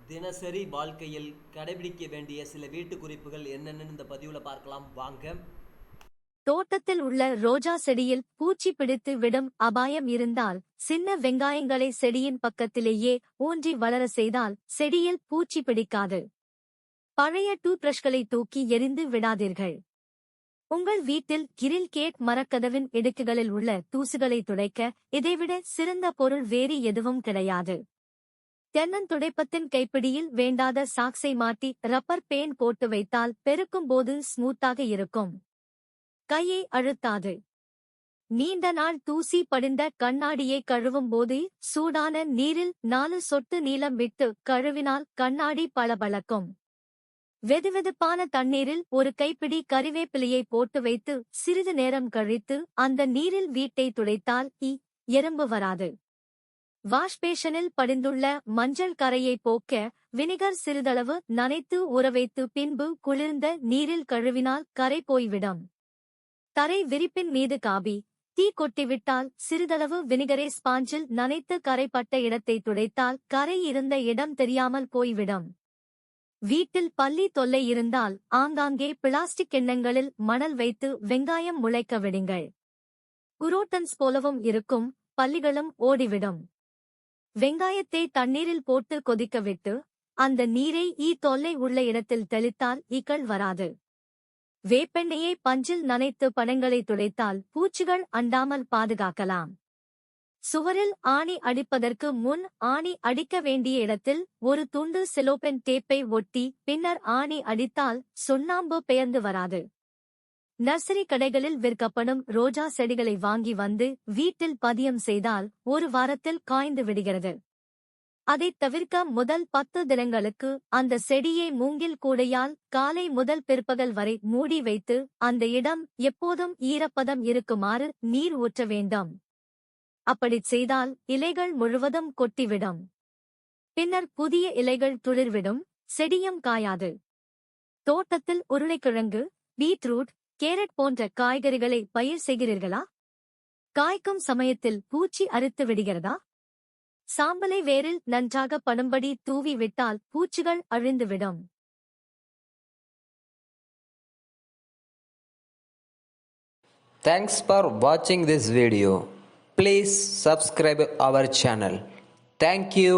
தினசரி வாழ்க்கையில் கடைபிடிக்க வேண்டிய சில வீட்டு குறிப்புகள் என்னென்னு இந்த பதிவுல பார்க்கலாம் வாங்க. தோட்டத்தில் உள்ள ரோஜா செடியில் பூச்சி பிடித்து விடும் அபாயம் இருந்தால் சின்ன வெங்காயங்களை செடியின் பக்கத்திலேயே ஊன்றி வளர செய்தால் செடியில் பூச்சி பிடிக்காது. பழைய டூத்பிரஷ்களை தூக்கி எறிந்து விடாதீர்கள். உங்கள் வீட்டில் கிரில் கேட் மரக்கதவின் இடுக்குகளில் உள்ள தூசுகளை துடைக்க இதைவிட சிறந்த பொருள் வேறு எதுவும் கிடையாது. தென்னந்துடைப்பத்தின் கைப்பிடியில் வேண்டாத சாக்ஸை மாட்டி ரப்பர் பேன் போட்டு வைத்தால் பெருக்கும் போது ஸ்மூத்தாக இருக்கும். கையை அழுத்தாது. நீண்ட நாள் தூசி படிந்த கண்ணாடியை கழுவும் போது சூடான நீரில் 4 சொட்டு நீலம் விட்டு கழுவினால் கண்ணாடி பளபளக்கும். வெதுவெதுப்பான தண்ணீரில் ஒரு கைப்பிடி கறிவேப்பிலையை போட்டு வைத்து சிறிது நேரம் கழித்து அந்த நீரில் வீட்டை துடைத்தால் எறும்பு வராது. வாஷ்பேஷனில் படிந்துள்ள மஞ்சள் கரையை போக்க வினிகர் சிறிதளவு நனைத்து ஊறவைத்து பின்பு குளிர்ந்த நீரில் கழுவினால் கரை போய்விடும். தரை விரிப்பின் மீது காபி தீ கொட்டிவிட்டால் சிறிதளவு வினிகரை ஸ்பாஞ்சில் நனைத்து கரைப்பட்ட இடத்தை துடைத்தால் கரை இருந்த இடம் தெரியாமல் போய்விடும். வீட்டில் பல்லி தொல்லை இருந்தால் ஆங்காங்கே பிளாஸ்டிக் கிண்ணங்களில் மணல் வைத்து வெங்காயம் முளைக்க விடுங்கள். குரோட்டன்ஸ் போலவும் இருக்கும், பல்லிகளும் ஓடிவிடும். வெங்காயத்தை தண்ணீரில் போட்டு கொதிக்க விட்டு அந்த நீரை தொல்லை உள்ள இடத்தில் தெளித்தால் ஈக்கள் வராது. வேப்பெண்ணெயை பஞ்சில் நனைத்து படங்களை துடைத்தால் பூச்சிகள் அண்டாமல் பாதுகாக்கலாம். சுவரில் ஆணி அடிப்பதற்கு முன் ஆணி அடிக்க வேண்டிய இடத்தில் ஒரு துண்டு செலோபென் டேப்பை ஒட்டி பின்னர் ஆணி அடித்தால் சுண்ணாம்பு பெயர்ந்து வராது. நர்சரி கடைகளில் விற்கப்படும் ரோஜா செடிகளை வாங்கி வந்து வீட்டில் பதியம் செய்தால் ஒரு வாரத்தில் காய்ந்து விடுகிறது. அதைத் தவிர்க்க முதல் 10 தினங்களுக்கு அந்த செடியை மூங்கில் கூடையால் காலை முதல் பிற்பகல் வரை மூடி வைத்து அந்த இடம் எப்போதும் ஈரப்பதம் இருக்குமாறு நீர் ஊற்ற வேண்டும். அப்படிச் செய்தால் இலைகள் முழுவதும் கொட்டிவிடும். பின்னர் புதிய இலைகள் துளிர்விடும், செடியும் காயாது. தோட்டத்தில் உருளைக்கிழங்கு, பீட்ரூட், கேரட் போன்ற காய்கறிகளை பயிர் செய்கிறீர்களா? காய்க்கும் சமயத்தில் பூச்சி அரித்து விடுகிறதா? சாம்பலை வேரில் நன்றாக படும்படி தூவி விட்டால் பூச்சிகள் அழிந்துவிடும். Thanks for watching this video. Please subscribe our channel. Thank you.